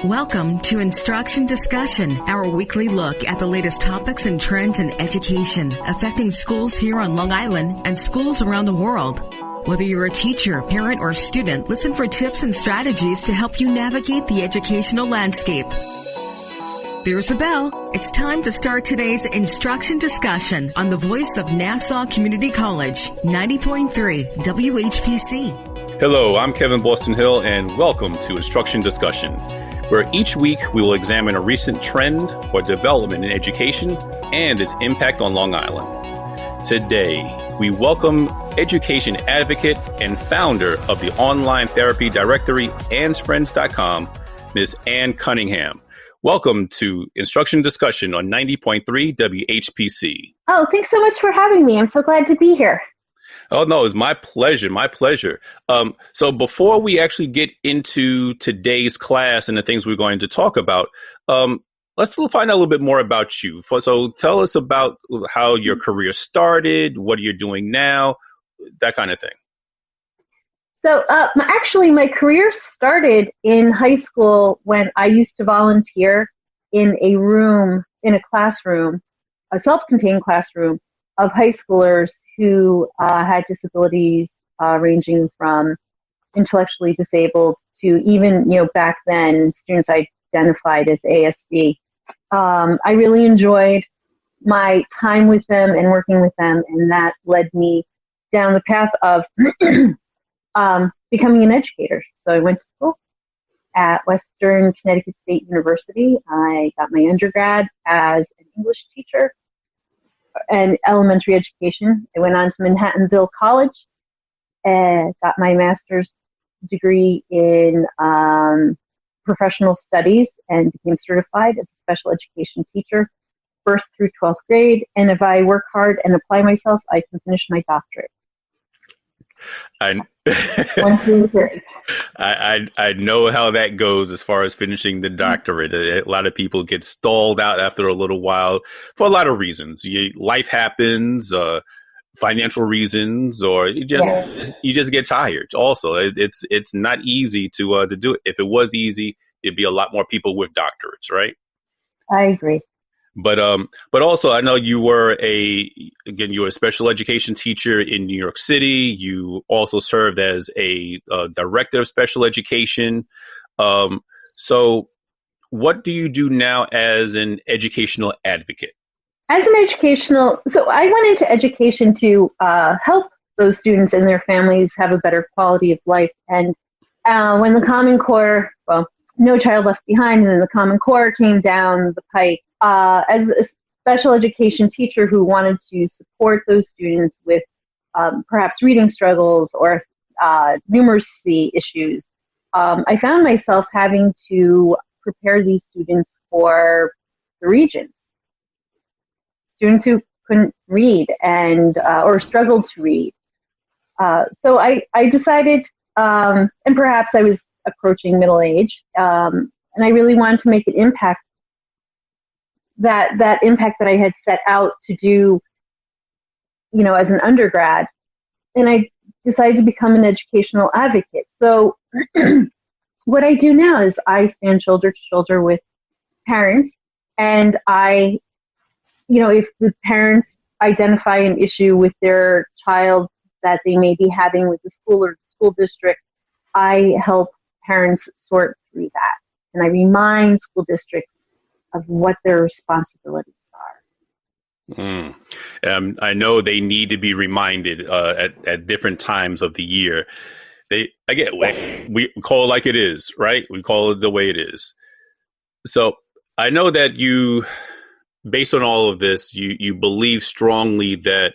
Welcome to Instruction Discussion, our weekly look at the latest topics and trends in education affecting schools here on Long Island and schools around the world. Whether you're a teacher, parent, or student, listen for tips and strategies to help you navigate the educational landscape. There's a bell. It's time to start today's Instruction Discussion on the voice of Nassau Community College, 90.3 WHPC. Hello, I'm Kevin Boston Hill, and welcome to Instruction Discussion, where each week we will examine a recent trend or development in education and its impact on Long Island. Today, we welcome education advocate and founder of the online therapy directory, Ann'sFriends.com, Ms. Ann Cunningham. Welcome to Instruction Discussion on 90.3 WHPC. Oh, thanks so much for having me. I'm so glad to be here. Oh, no, it's my pleasure. My pleasure. So before we actually get into today's class and the things we're going to talk about, let's find out a little bit more about you. So tell us about how your career started, what you're doing now, that kind of thing. So actually, my career started in high school when I used to volunteer in a classroom, a self-contained classroom of high schoolers who had disabilities ranging from intellectually disabled to even, back then, students identified as ASD. I really enjoyed my time with them and working with them, and that led me down the path of becoming an educator. So I went to school at Western Connecticut State University. I got my undergrad as an English teacher and elementary education. I went on to Manhattanville College and got my master's degree in professional studies and became certified as a special education teacher, first through 12th grade. And if I work hard and apply myself, I can finish my doctorate. I know how that goes as far as finishing the doctorate. A lot of people get stalled out after a little while for a lot of reasons. Life happens, financial reasons, or you just get tired. Also, it's not easy to do it. If it was easy, it'd be a lot more people with doctorates, right? I agree. But also, I know you were a special education teacher in New York City. You also served as a director of special education. So what do you do now as an educational advocate? So I went into education to help those students and their families have a better quality of life. And when the Common Core, No Child Left Behind, and then the Common Core came down the pike, as a special education teacher who wanted to support those students with perhaps reading struggles or numeracy issues, I found myself having to prepare these students for the Regents. Students who couldn't read and or struggled to read. So I decided, and perhaps I was approaching middle age, and I really wanted to make an impact. That impact that I had set out to do, as an undergrad, and I decided to become an educational advocate. So what I do now is I stand shoulder to shoulder with parents, and if the parents identify an issue with their child that they may be having with the school or the school district, I help parents sort through that, and I remind school districts of what their responsibilities are. I know they need to be reminded at different times of the year. We call it like it is, right? We call it the way it is. So I know that you, based on all of this, you believe strongly that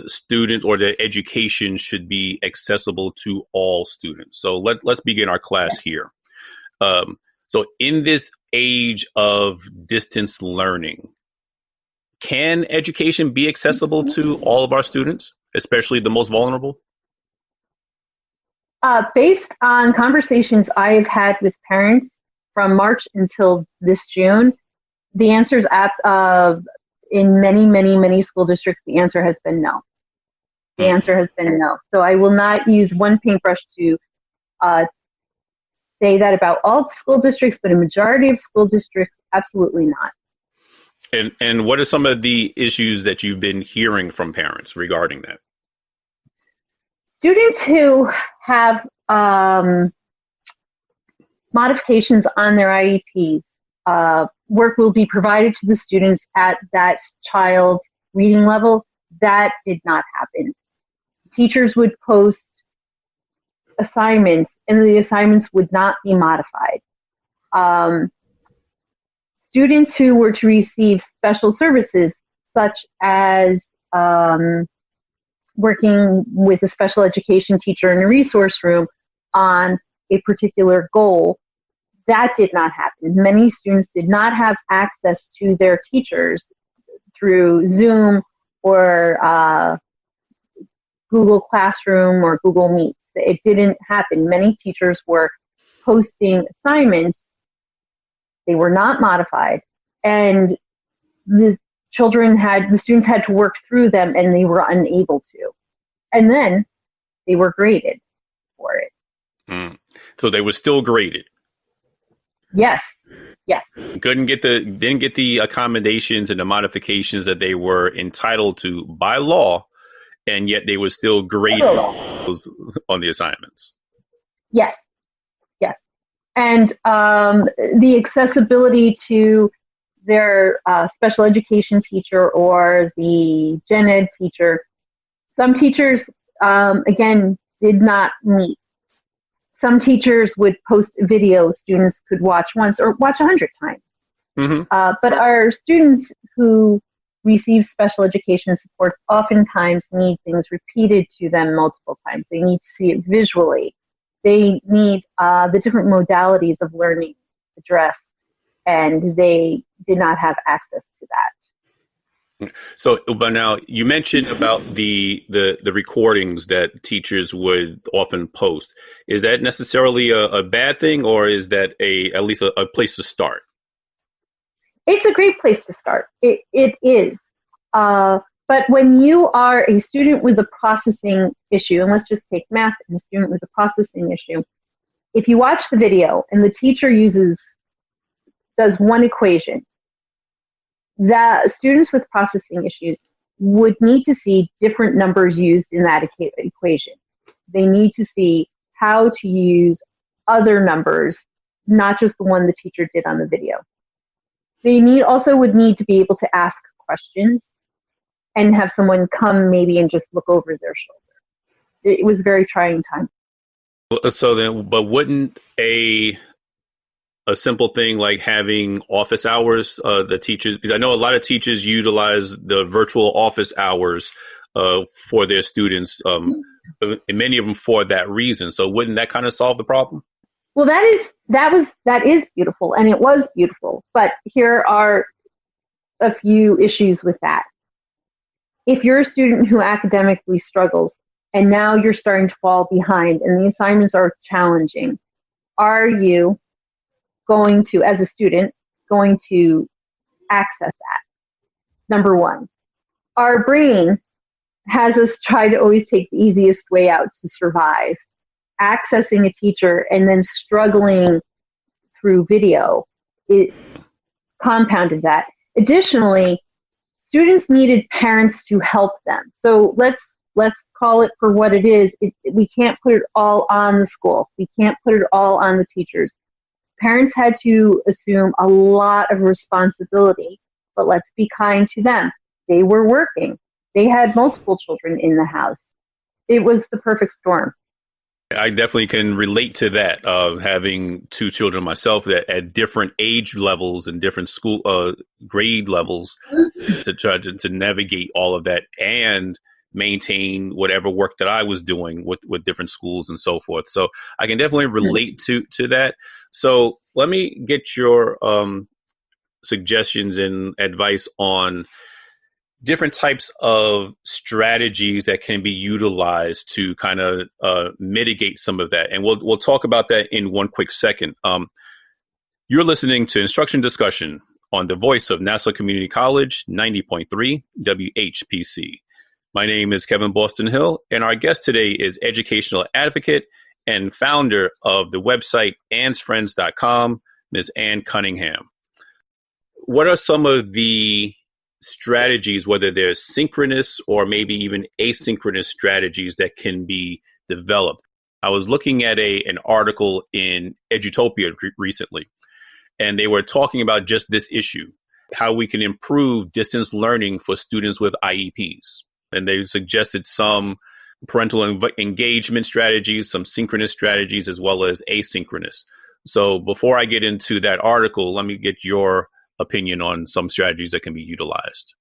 students or their education should be accessible to all students. So let's begin our class here. So in this age of distance learning, can education be accessible to all of our students, especially the most vulnerable? Based on conversations I've had with parents from March until this June, the answer is in many, many, many school districts, the answer has been no. So I will not use one paintbrush to say that about all school districts, but a majority of school districts, absolutely not. And what are some of the issues that you've been hearing from parents regarding that? Students who have modifications on their IEPs, work will be provided to the students at that child's reading level. That did not happen. Teachers would post assignments, and the assignments would not be modified. Students who were to receive special services, such as working with a special education teacher in a resource room on a particular goal, that did not happen. Many students did not have access to their teachers through Zoom or Google Classroom or Google Meets. It didn't happen. Many teachers were posting assignments. They were not modified, and the students had to work through them, and they were unable to. And then they were graded for it. So they were still graded. Yes. Didn't get the accommodations and the modifications that they were entitled to by law, and yet they were still graded on the assignments. Yes. And the accessibility to their special education teacher or the gen ed teacher, some teachers, again, did not meet. Some teachers would post a video students could watch once or watch 100 times. Mm-hmm. But our students who receive special education supports oftentimes need things repeated to them multiple times. They need to see it visually. They need the different modalities of learning addressed, and they did not have access to that. So, but now you mentioned about the recordings that teachers would often post. Is that necessarily a bad thing, or is that at least a place to start? It's a great place to start. It is. But when you are a student with a processing issue, and let's just take math, a student with a processing issue, if you watch the video and the teacher does one equation, that students with processing issues would need to see different numbers used in that equation. They need to see how to use other numbers, not just the one the teacher did on the video. They would need to be able to ask questions and have someone come maybe and just look over their shoulder. It was a very trying time. So then, but wouldn't a simple thing like having office hours, the teachers, because I know a lot of teachers utilize the virtual office hours for their students, and many of them for that reason. So wouldn't that kind of solve the problem? Well, that is beautiful, and it was beautiful. But here are a few issues with that. If you're a student who academically struggles, and now you're starting to fall behind, and the assignments are challenging, are you going to, as a student, going to access that? Number one, our brain has us try to always take the easiest way out to survive. Accessing a teacher and then struggling through video, it compounded that. Additionally, students needed parents to help them. So let's call it for what it is. We can't put it all on the school. We can't put it all on the teachers. Parents had to assume a lot of responsibility, but let's be kind to them. They were working. They had multiple children in the house. It was the perfect storm. I definitely can relate to that, having two children myself that at different age levels and different school grade levels to try to navigate all of that and maintain whatever work that I was doing with different schools and so forth. So I can definitely relate to that. So let me get your suggestions and advice on different types of strategies that can be utilized to kind of mitigate some of that. And we'll talk about that in one quick second. You're listening to Instruction Discussion on the voice of Nassau Community College, 90.3 WHPC. My name is Kevin Boston Hill, and our guest today is educational advocate and founder of the website AnnsFriends.com, Ms. Ann Cunningham. What are some of the strategies, whether they're synchronous or maybe even asynchronous strategies that can be developed? I was looking at an article in Edutopia recently, and they were talking about just this issue, how we can improve distance learning for students with IEPs. And they suggested some parental engagement strategies, some synchronous strategies, as well as asynchronous. So before I get into that article, let me get your opinion on some strategies that can be utilized.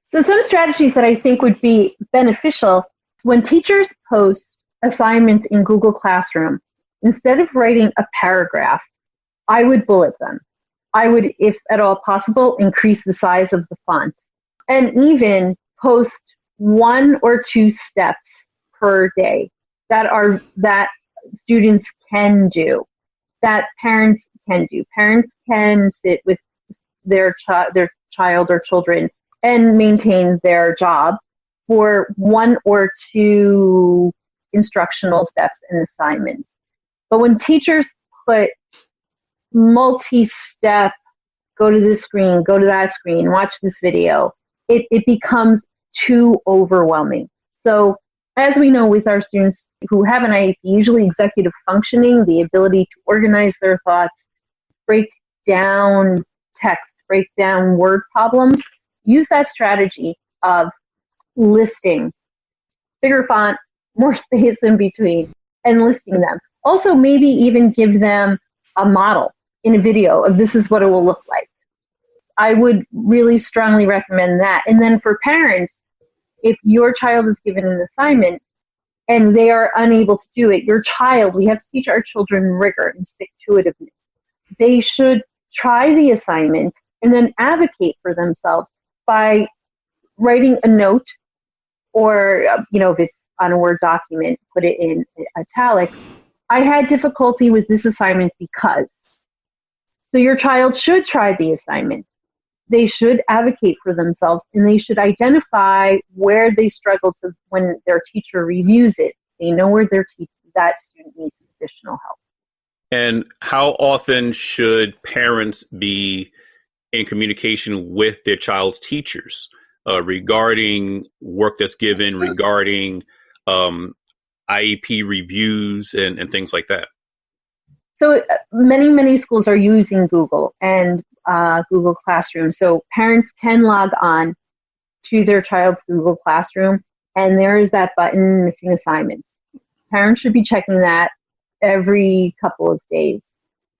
So some strategies that I think would be beneficial when teachers post assignments in Google Classroom, instead of writing a paragraph, I would bullet them. I would, if at all possible, increase the size of the font and even post 1 or 2 steps per day that students can do, that parents can do. Parents can sit with their child or children and maintain their job for 1 or 2 instructional steps and assignments. But when teachers put multi-step, go to this screen, go to that screen, watch this video, it becomes too overwhelming. So as we know with our students who have an IEP, usually executive functioning, the ability to organize their thoughts, break down text, break down word problems, use that strategy of listing, bigger font, more space in between, and listing them. Also, maybe even give them a model in a video of this is what it will look like. I would really strongly recommend that. And then for parents, if your child is given an assignment and they are unable to do it, we have to teach our children rigor and stick-to-itiveness. They should try the assignment and then advocate for themselves by writing a note, or, if it's on a Word document, put it in italics. I had difficulty with this assignment because. So your child should try the assignment. They should advocate for themselves, and they should identify where they struggle so when their teacher reviews it, they know where that student needs additional help. And how often should parents be in communication with their child's teachers regarding work that's given, regarding IEP reviews and things like that? So many schools are using Google and Google Classroom. So parents can log on to their child's Google Classroom, and there is that button, missing assignments. Parents should be checking that every couple of days.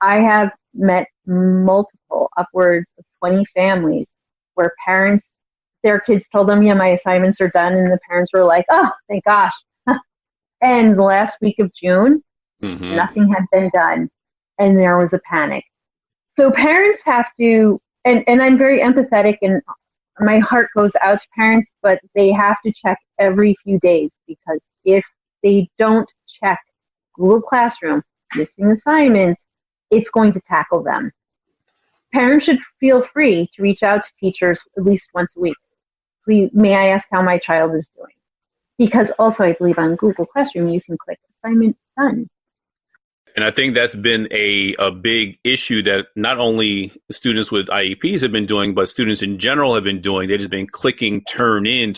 I have met multiple, upwards of 20 families where their kids told them, yeah, my assignments are done, and the parents were like, oh, thank gosh. And the last week of June, nothing had been done, and there was a panic. So parents have to, and I'm very empathetic, and my heart goes out to parents, but they have to check every few days, because if they don't check Google Classroom, missing assignments, it's going to tackle them. Parents should feel free to reach out to teachers at least once a week. Please, may I ask how my child is doing? Because also, I believe on Google Classroom, you can click assignment done. And I think that's been a big issue that not only students with IEPs have been doing, but students in general have been doing. They've just been clicking turn in.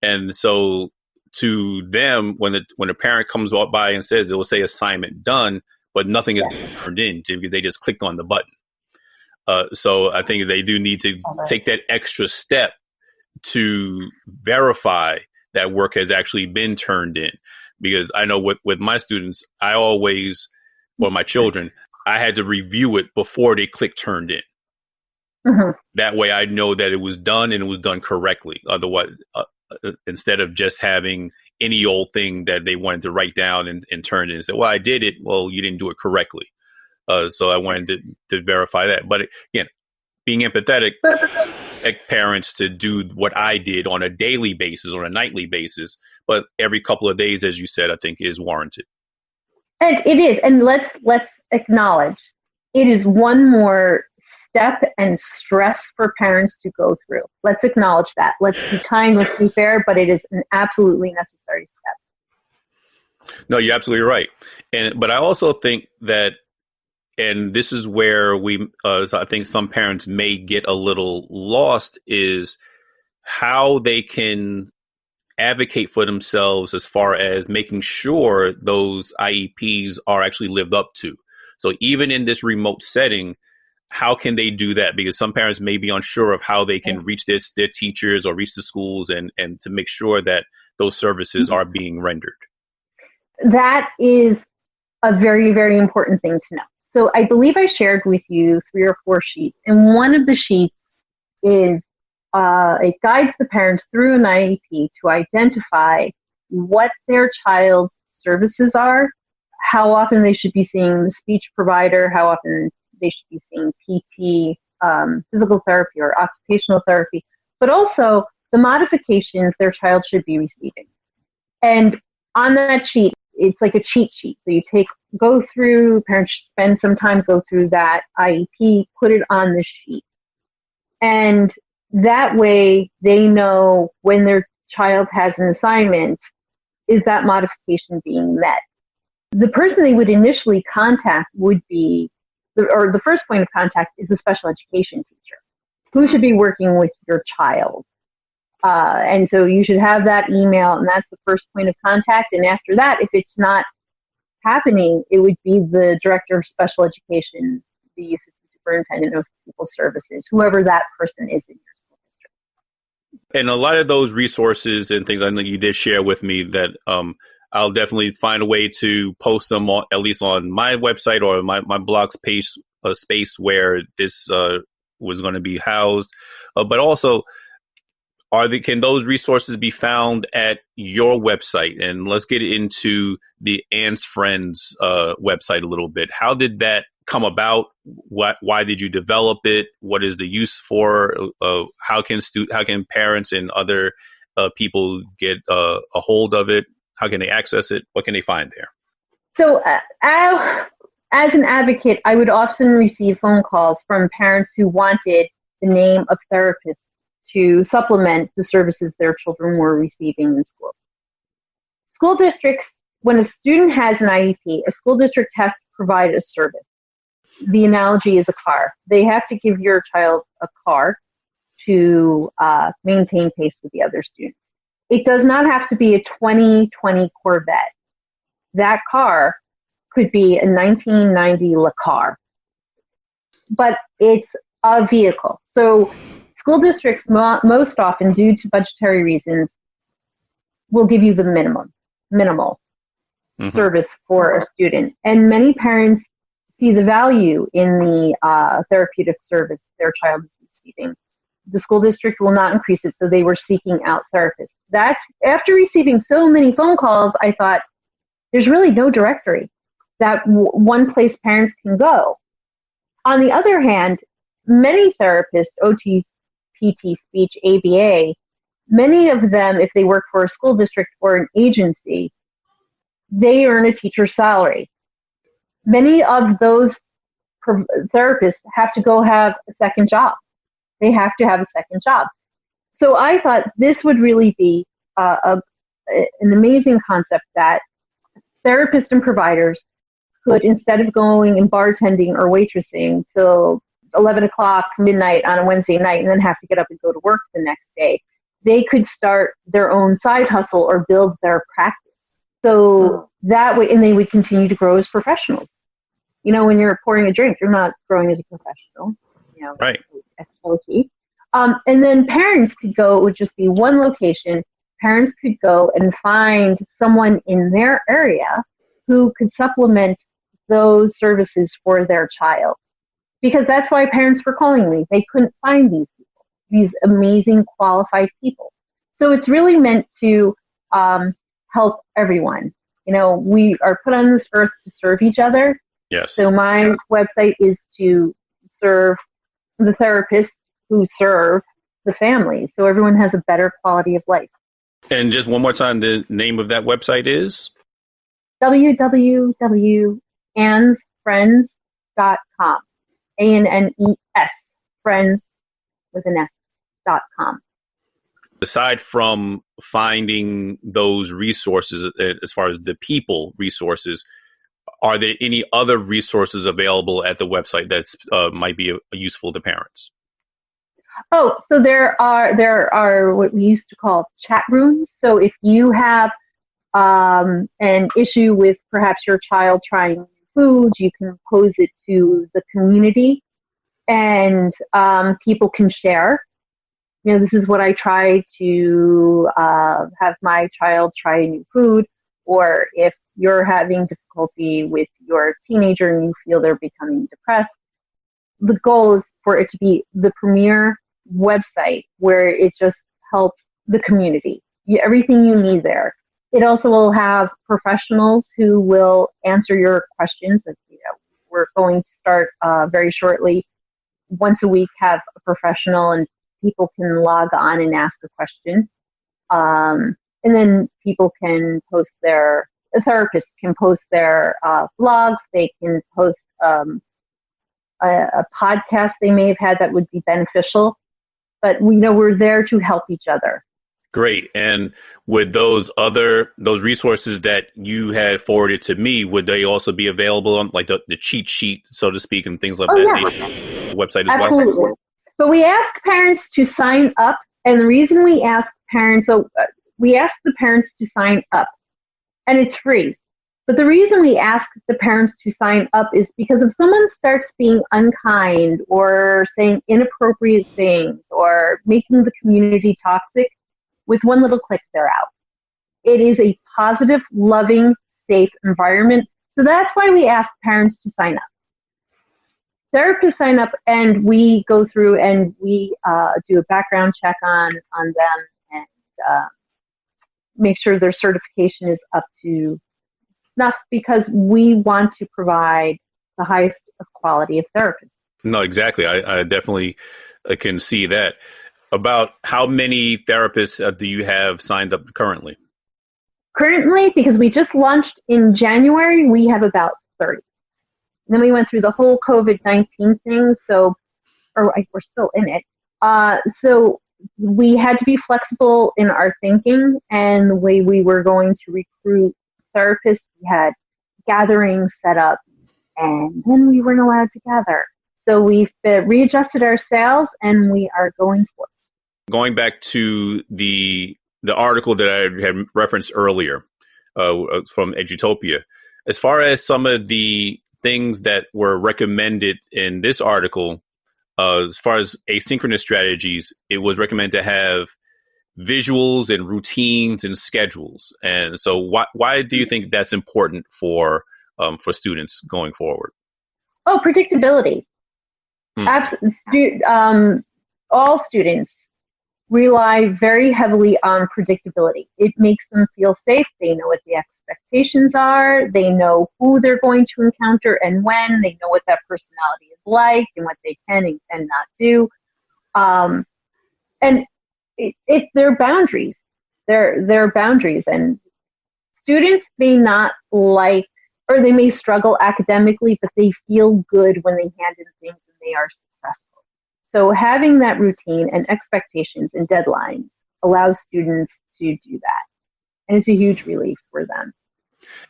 And so to them, when a parent comes by and says, it will say assignment done, but nothing is turned in. They just clicked on the button. So I think they do need to take that extra step to verify that work has actually been turned in. Because I know with my students, my children, I had to review it before they click turned in. Mm-hmm. That way I know that it was done and it was done correctly. Otherwise, instead of just having any old thing that they wanted to write down and turn in and say, well, I did it. Well, you didn't do it correctly. So I wanted to verify that. But again, being empathetic, parents to do what I did on a daily basis, on a nightly basis, but every couple of days, as you said, I think is warranted. And it is. And let's acknowledge it is one more step and stress for parents to go through. Let's acknowledge that. Let's be kind, let's be fair, but it is an absolutely necessary step. No, you're absolutely right. But I also think that, and this is where I think some parents may get a little lost, is how they can advocate for themselves as far as making sure those IEPs are actually lived up to. So even in this remote setting, how can they do that? Because some parents may be unsure of how they can reach their teachers or reach the schools and to make sure that those services are being rendered. That is a very, very important thing to know. So I believe I shared with you 3 or 4 sheets, and one of the sheets is it guides the parents through an IEP to identify what their child's services are, how often they should be seeing the speech provider, how often they should be seeing PT, physical therapy or occupational therapy, but also the modifications their child should be receiving. And on that sheet, it's like a cheat sheet. So you go through, parents spend some time, go through that IEP, put it on the sheet. And that way they know when their child has an assignment, is that modification being met? The person they would initially contact would be, the first point of contact is the special education teacher, who should be working with your child. And so you should have that email, and that's the first point of contact. And after that, if it's not happening, it would be the director of special education, the assistant superintendent of pupil services, whoever that person is in your school district. And a lot of those resources and things I know you did share with me that I'll definitely find a way to post them at least on my website or my blog's page, space where this was going to be housed. But also, can those resources be found at your website? And let's get into the Ann's Friends website a little bit. How did that come about? Why did you develop it? What is the use for? How can parents and other people get a hold of it? How can they access it? What can they find there? So as an advocate, I would often receive phone calls from parents who wanted the name of therapists to supplement the services their children were receiving in schools. School districts, when a student has an IEP, a school district has to provide a service. The analogy is a car. They have to give your child a car to maintain pace with the other students. It does not have to be a 2020 Corvette. That car could be a 1990 Le Car, but it's a vehicle. So school districts most often, due to budgetary reasons, will give you the minimal service for a student. And many parents see the value in the therapeutic service their child is receiving. The school district will not increase it, so they were seeking out therapists. That's after receiving so many phone calls, I thought, there's really no directory that one place parents can go. On the other hand, many therapists, OTs, PT, speech, ABA, many of them, if they work for a school district or an agency, they earn a teacher's salary. Many of those therapists have to go have a second job. They have to have a second job. So I thought this would really be an amazing concept that therapists and providers could, instead of going and bartending or waitressing till 11 o'clock, midnight on a Wednesday night, and then have to get up and go to work the next day, they could start their own side hustle or build their practice. So that way, and they would continue to grow as professionals. You know, when you're pouring a drink, you're not growing as a professional, you know, right. SLT. And then parents could go, it would just be one location. Parents could go and find someone in their area who could supplement those services for their child. Because that's why parents were calling me. They couldn't find these people, these amazing qualified people. So it's really meant to help everyone. You know, we are put on this earth to serve each other. Yes. So my website is to serve the therapists who serve the family, so everyone has a better quality of life. And just one more time, the name of that website is? www.annsfriends.com. ANNES, friends with an S.com. Aside from finding those resources, as far as the people resources, are there any other resources available at the website that's might be useful to parents? Oh, so there are what we used to call chat rooms. So if you have an issue with perhaps your child trying food, you can pose it to the community, and people can share. You know, this is what I try to have my child try new food. Or if you're having difficulty with your teenager and you feel they're becoming depressed, the goal is for it to be the premier website where it just helps the community. Everything you need there. It also will have professionals who will answer your questions. We're going to start very shortly. Once a week, have a professional, and people can log on and ask a question. And then people can post a therapist can post their blogs. They can post a podcast they may have had that would be beneficial. But we're there to help each other. Great. And with those resources that you had forwarded to me, would they also be available on like the cheat sheet, so to speak, and things like that? Yeah. Website as Absolutely. well? So we ask parents to sign up. And the reason we ask parents, we ask the parents to sign up, and it's free. But the reason we ask the parents to sign up is because if someone starts being unkind or saying inappropriate things or making the community toxic, with one little click, they're out. It is a positive, loving, safe environment. So that's why we ask parents to sign up. Therapists sign up, and we go through and we do a background check on them and make sure their certification is up to snuff, because we want to provide the highest of quality of therapists. No, exactly. I definitely can see that. About how many therapists do you have signed up currently? Currently, because we just launched in January, we have about 30. And then we went through the whole COVID-19 thing, we're still in it. So we had to be flexible in our thinking and the way we were going to recruit therapists. We had gatherings set up, and then we weren't allowed to gather. So we've readjusted our sails, and we are going for it. Going back to the article that I had referenced earlier from Edutopia, as far as some of the things that were recommended in this article, as far as asynchronous strategies, it was recommended to have visuals and routines and schedules. And so why do you think that's important for students going forward? Oh, predictability. All students rely very heavily on predictability. It makes them feel safe. They know what the expectations are. They know who they're going to encounter and when. They know what that personality is like and what they can and cannot do. And they're boundaries. They're boundaries. And students may not like, or they may struggle academically, but they feel good when they hand in things and they are successful. So having that routine and expectations and deadlines allows students to do that. And it's a huge relief for them.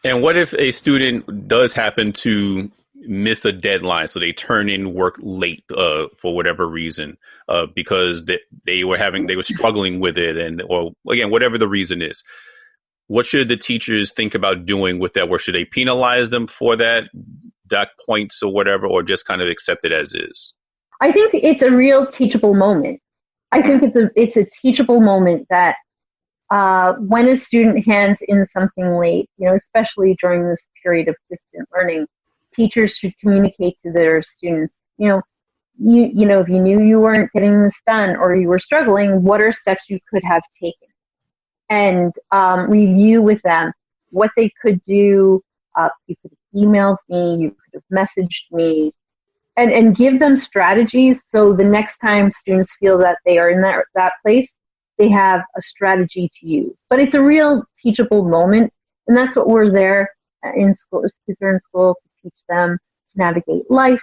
And what if a student does happen to miss a deadline, so they turn in work late for whatever reason, because they were struggling with it, or again, whatever the reason is? What should the teachers think about doing with that? Or should they penalize them for that points or whatever, or just kind of accept it as is? I think it's a real teachable moment. I think it's a teachable moment that when a student hands in something late, especially during this period of distant learning, teachers should communicate to their students, if you knew you weren't getting this done or you were struggling, what are steps you could have taken? And review with them what they could do. You could have emailed me, you could have messaged me, and give them strategies so the next time students feel that they are in that place, they have a strategy to use. But it's a real teachable moment, and that's what we're there in school. Kids are in school to teach them to navigate life,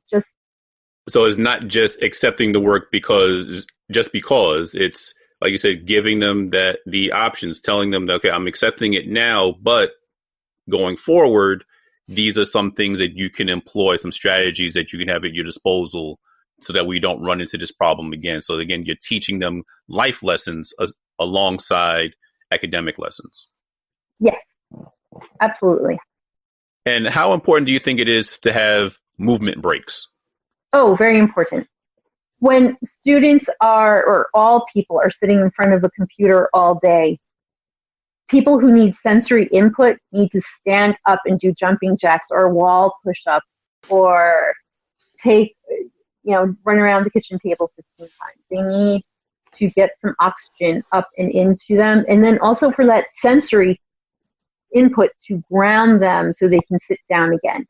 just. So it's not just accepting the work because it's like you said, giving them the options, telling them that, okay, I'm accepting it now, but going forward, these are some things that you can employ, some strategies that you can have at your disposal so that we don't run into this problem again. So again, you're teaching them life lessons alongside academic lessons. Yes, absolutely. And how important do you think it is to have movement breaks? Oh, very important. When students or all people are sitting in front of a computer all day, people who need sensory input need to stand up and do jumping jacks or wall push-ups or run around the kitchen table 15 times. They need to get some oxygen up and into them. And then also for that sensory input to ground them so they can sit down again.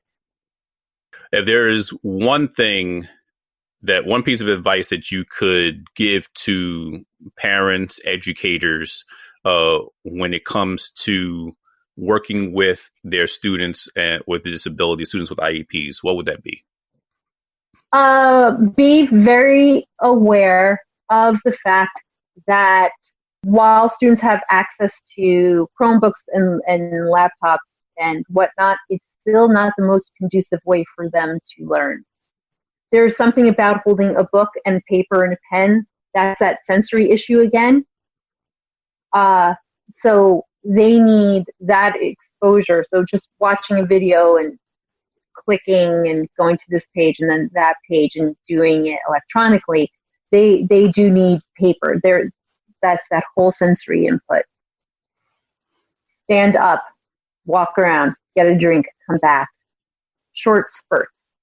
If there is one piece of advice that you could give to parents, educators, when it comes to working with their students with disabilities, students with IEPs, what would that be? Be very aware of the fact that while students have access to Chromebooks and laptops and whatnot, it's still not the most conducive way for them to learn. There's something about holding a book and paper and a pen. That's that sensory issue again. So they need that exposure. So just watching a video and clicking and going to this page and then that page and doing it electronically, they do need paper. That's that whole sensory input. Stand up, walk around, get a drink, come back. Short spurts.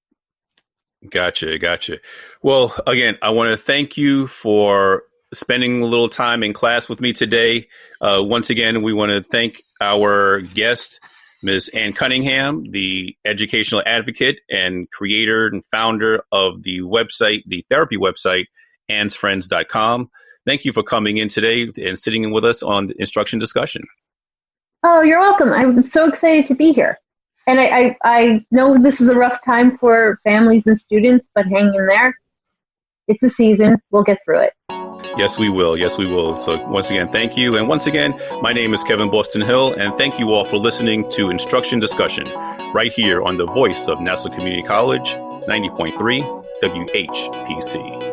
Gotcha. Well, again, I want to thank you for spending a little time in class with me today. Once again, we want to thank our guest, Ms. Ann Cunningham, the educational advocate and creator and founder of the website, the therapy website, annsfriends.com. Thank you for coming in today and sitting in with us on the instruction discussion. Oh, you're welcome. I'm so excited to be here. And I know this is a rough time for families and students, but hang in there. It's a season. We'll get through it. Yes, we will. So once again, thank you. And once again, my name is Kevin Boston Hill, and thank you all for listening to Instruction Discussion right here on the voice of Nassau Community College, 90.3 WHPC.